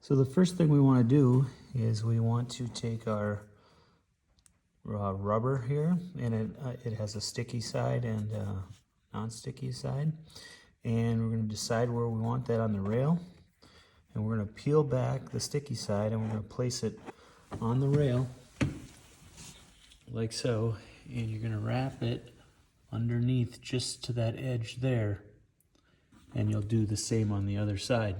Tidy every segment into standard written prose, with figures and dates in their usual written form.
So the first thing we want to do is we want to take our rubber here, and it has a sticky side and a non-sticky side, and we're going to decide where we want that on the rail, and we're going to peel back the sticky side and we're going to place it on the rail like so, and you're going to wrap it underneath just to that edge there, and you'll do the same on the other side.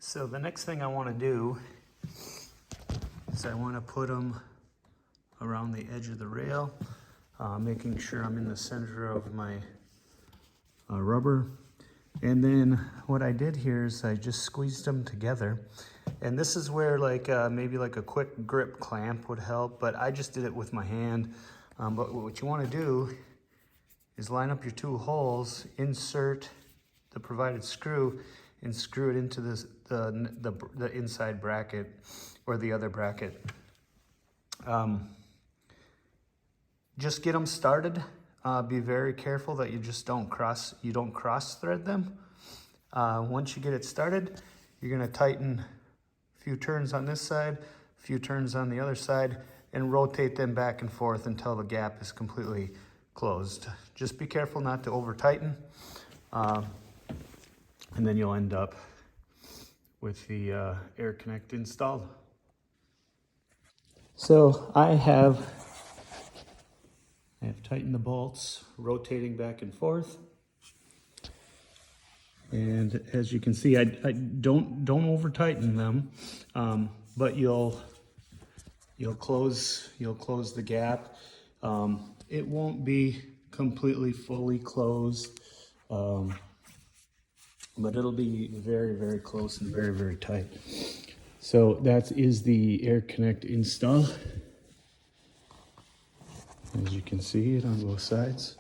So the next thing I want to do is I want to put them around the edge of the rail, making sure I'm in the center of my rubber. And then what I did here is I just squeezed them together. And this is where maybe like a quick grip clamp would help, but I just did it with my hand. But what you want to do is line up your two holes, insert the provided screw, and screw it into the inside bracket or the other bracket. Just get them started. Be very careful that you just don't cross thread them. Once you get it started, you're going to tighten a few turns on this side, a few turns on the other side, and rotate them back and forth until the gap is completely closed. Just be careful not to over tighten, and then you'll end up with the Air Connect installed. So I have tightened the bolts, rotating back and forth. And as you can see, I don't over tighten them, but you'll close the gap. It won't be completely fully closed, but it'll be very, very close and very, very tight. So that is the Air Connect install. As you can see it on both sides.